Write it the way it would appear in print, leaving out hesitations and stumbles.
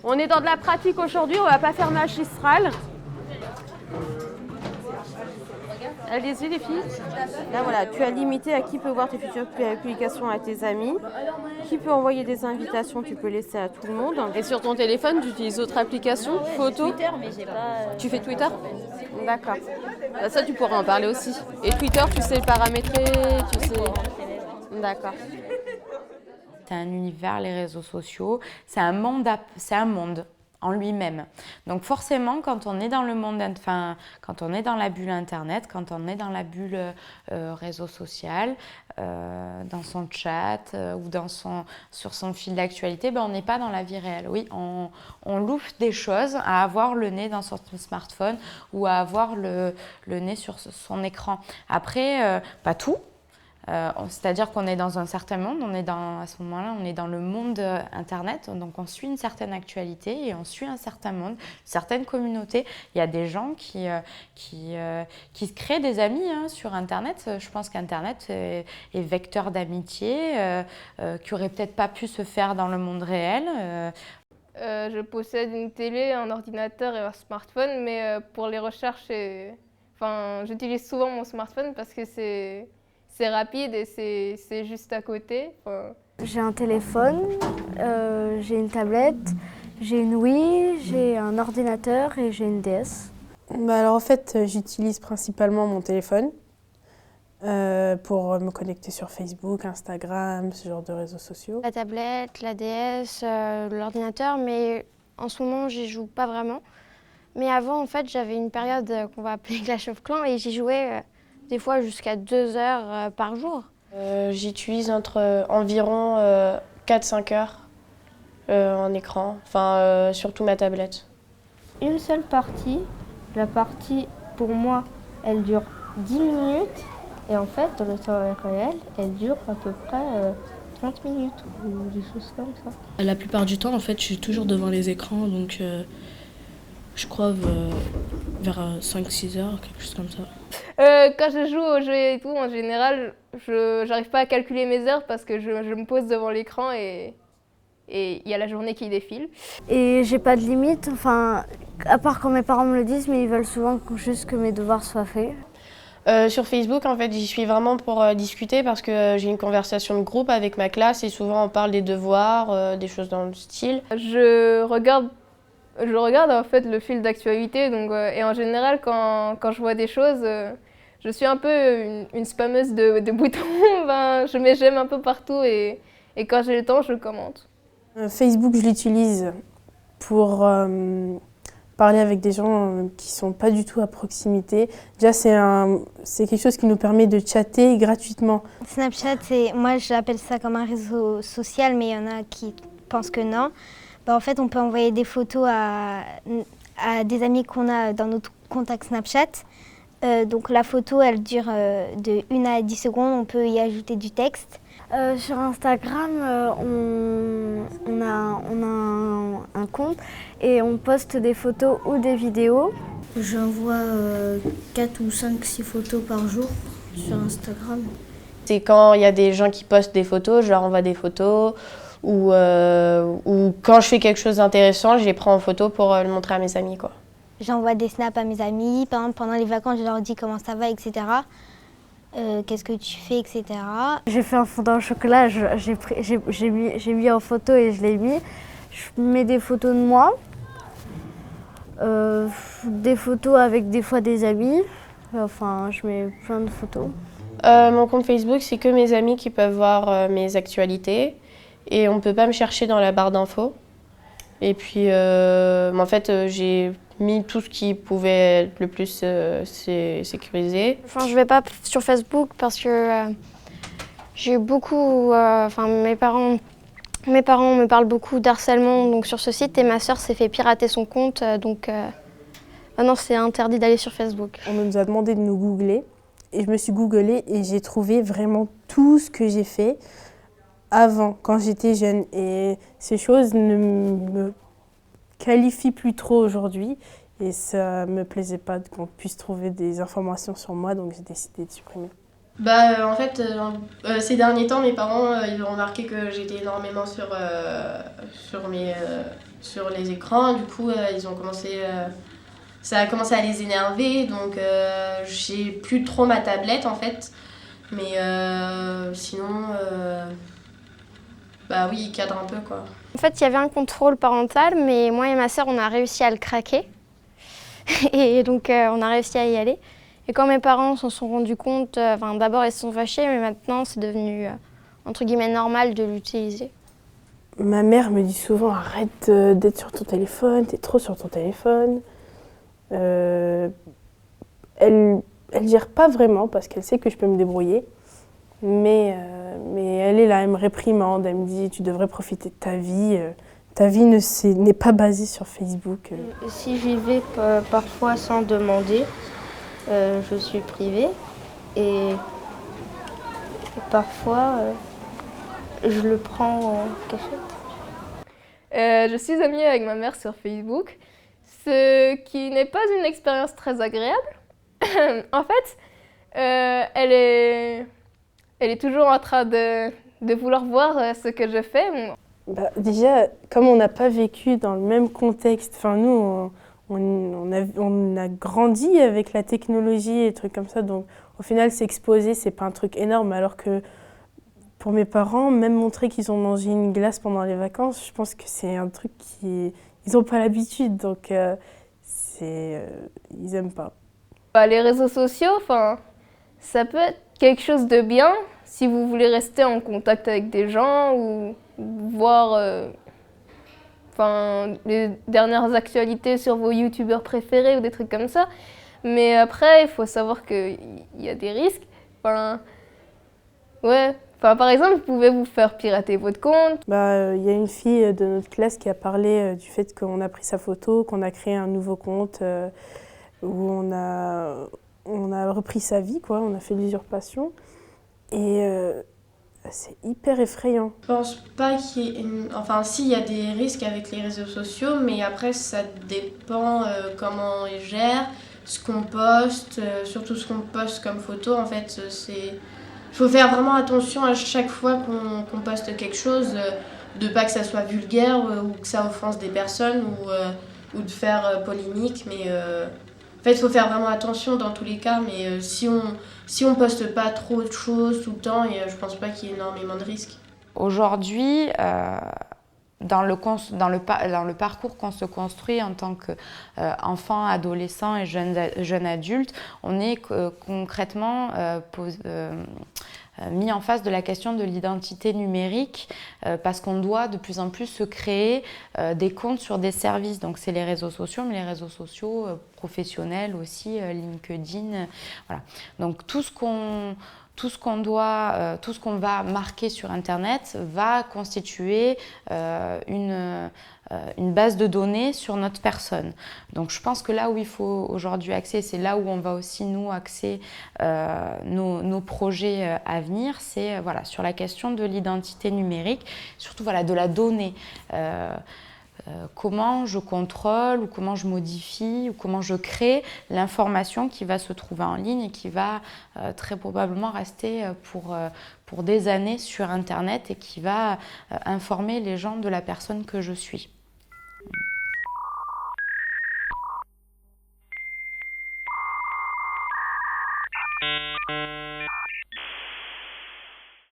On est dans de la pratique aujourd'hui, on va pas faire magistral. Allez-y les filles. Là voilà, tu as limité à qui peut voir tes futures publications à tes amis, qui peut envoyer des invitations, tu peux laisser à tout le monde. Et sur ton téléphone, tu utilises d'autres applications, photos. Twitter, mais j'ai pas. Tu fais Twitter? D'accord. Bah, ça, tu pourrais en parler aussi. Et Twitter, tu sais le paramétrer, tu sais. D'accord. C'est un univers, les réseaux sociaux, c'est un monde en lui-même. Donc forcément, quand on est dans le monde, enfin, quand on est dans la bulle Internet, quand on est dans la bulle réseau social, dans son chat ou sur son fil d'actualité, ben, on n'est pas dans la vie réelle. Oui, on loupe des choses à avoir le nez dans son smartphone ou à avoir le nez sur son écran. Après, pas tout. C'est-à-dire qu'on est dans un certain monde, à ce moment-là, on est dans le monde Internet, donc on suit une certaine actualité et on suit un certain monde, une certaine communauté. Il y a des gens qui se créent des amis sur Internet. Je pense qu'Internet est vecteur d'amitié qui n'aurait peut-être pas pu se faire dans le monde réel. Je possède une télé, un ordinateur et un smartphone, mais pour les recherches, j'utilise souvent mon smartphone parce que c'est rapide et c'est juste à côté. J'ai un téléphone, j'ai une tablette, j'ai une Wii, j'ai un ordinateur et j'ai une DS. Alors en fait, j'utilise principalement mon téléphone pour me connecter sur Facebook, Instagram, ce genre de réseaux sociaux. La tablette, la DS, l'ordinateur, mais en ce moment, j'y joue pas vraiment. Mais avant, en fait, j'avais une période qu'on va appeler Clash of Clans et j'y jouais des fois jusqu'à 2 heures par jour. J'utilise environ 4-5 heures en écran, surtout ma tablette. Une seule partie, la partie pour moi, elle dure 10 minutes et en fait, dans le temps réel, elle dure à peu près 30 minutes ou des choses comme ça. La plupart du temps, en fait, je suis toujours devant les écrans, donc je crois vers 5-6 heures, quelque chose comme ça. Quand je joue aux jeux et tout, en général, je n'arrive pas à calculer mes heures parce que je me pose devant l'écran et il y a la journée qui défile. Et j'ai pas de limite, à part quand mes parents me le disent, mais ils veulent souvent juste que mes devoirs soient faits. Sur Facebook, en fait, j'y suis vraiment pour discuter parce que j'ai une conversation de groupe avec ma classe et souvent on parle des devoirs, des choses dans le style. Je regarde en fait le fil d'actualité et en général quand je vois des choses, je suis un peu une spammeuse de boutons. Je mets j'aime un peu partout et quand j'ai le temps, je commente. Facebook, je l'utilise pour parler avec des gens qui ne sont pas du tout à proximité. Déjà, c'est quelque chose qui nous permet de chatter gratuitement. Snapchat, moi j'appelle ça comme un réseau social, mais il y en a qui pensent que non. En fait, on peut envoyer des photos à des amis qu'on a dans notre contact Snapchat. Donc la photo, elle dure de 1 à 10 secondes, on peut y ajouter du texte. Sur Instagram, on a un compte et on poste des photos ou des vidéos. J'envoie 4 ou 5, 6 photos par jour sur Instagram. C'est quand il y a des gens qui postent des photos, je leur envoie des photos. Ou quand je fais quelque chose d'intéressant, je les prends en photo pour le montrer à mes amis, quoi. J'envoie des snaps à mes amis, par exemple pendant les vacances, je leur dis comment ça va, etc. Qu'est-ce que tu fais, etc. J'ai fait un fondant au chocolat, j'ai mis en photo et je l'ai mis. Je mets des photos de moi, des photos avec des fois des amis. Je mets plein de photos. Mon compte Facebook, c'est que mes amis qui peuvent voir mes actualités. Et on ne peut pas me chercher dans la barre d'infos. Et puis, en fait, j'ai mis tout ce qui pouvait être le plus sécurisé. Je ne vais pas sur Facebook parce que j'ai eu beaucoup... mes parents me parlent beaucoup d'harcèlement donc, sur ce site et ma sœur s'est fait pirater son compte. Maintenant, c'est interdit d'aller sur Facebook. On nous a demandé de nous googler. Et je me suis googlée et j'ai trouvé vraiment tout ce que j'ai fait avant, quand j'étais jeune. Et ces choses ne me qualifient plus trop aujourd'hui. Et ça ne me plaisait pas qu'on puisse trouver des informations sur moi, donc j'ai décidé de supprimer. En fait, ces derniers temps, mes parents ils ont remarqué que j'étais énormément sur les écrans. Du coup, ça a commencé à les énerver. Donc, j'ai plus trop ma tablette en fait. Mais sinon, oui, ils cadrent un peu quoi. En fait, il y avait un contrôle parental, mais moi et ma sœur, on a réussi à le craquer. Et donc, on a réussi à y aller. Et quand mes parents s'en sont rendus compte, d'abord ils se sont fâchés, mais maintenant c'est devenu entre guillemets normal de l'utiliser. Ma mère me dit souvent arrête d'être sur ton téléphone, t'es trop sur ton téléphone. Elle gère pas vraiment parce qu'elle sait que je peux me débrouiller. Mais elle est là, elle me réprimande, elle me dit tu devrais profiter de ta vie. Ta vie n'est pas basée sur Facebook. Si j'y vais parfois sans demander, je suis privée et parfois je le prends en cachette. Je suis amie avec ma mère sur Facebook, ce qui n'est pas une expérience très agréable. En fait, elle est toujours en train de vouloir voir ce que je fais. Déjà, comme on n'a pas vécu dans le même contexte, nous, on a grandi avec la technologie et trucs comme ça, donc au final, s'exposer, c'est pas un truc énorme, alors que pour mes parents, même montrer qu'ils ont mangé une glace pendant les vacances, je pense que c'est un truc ils n'ont pas l'habitude, donc ils aiment pas. Les réseaux sociaux, ça peut être quelque chose de bien si vous voulez rester en contact avec des gens ou voir les dernières actualités sur vos youtubeurs préférés ou des trucs comme ça. Mais après, il faut savoir qu'il y a des risques. Par exemple, vous pouvez vous faire pirater votre compte. Y a une fille de notre classe qui a parlé du fait qu'on a pris sa photo, qu'on a créé un nouveau compte où on a repris sa vie, quoi. On a fait l'usurpation. Et c'est hyper effrayant. Je pense pas qu'il y ait s'il y a des risques avec les réseaux sociaux, mais après ça dépend comment ils gèrent, ce qu'on poste, surtout ce qu'on poste comme photo. En fait, il faut faire vraiment attention à chaque fois qu'on poste quelque chose, de pas que ça soit vulgaire ou que ça offense des personnes ou de faire polémique. Mais en fait, il faut faire vraiment attention dans tous les cas, mais si on poste pas trop de choses tout le temps, je pense pas qu'il y ait énormément de risques. Aujourd'hui, dans le parcours qu'on se construit en tant qu'enfant, adolescent et jeune adulte, on est concrètement mis en face de la question de l'identité numérique parce qu'on doit de plus en plus se créer des comptes sur des services. Donc c'est les réseaux sociaux, mais les réseaux sociaux professionnels aussi, LinkedIn. Voilà. Donc tout ce qu'on va marquer sur Internet va constituer une base de données sur notre personne. Donc je pense que là où il faut aujourd'hui axer, c'est là où on va aussi nous axer nos projets à venir, c'est sur la question de l'identité numérique, surtout de la donnée. Comment je contrôle ou comment je modifie ou comment je crée l'information qui va se trouver en ligne et qui va très probablement rester pour des années sur Internet et qui va informer les gens de la personne que je suis.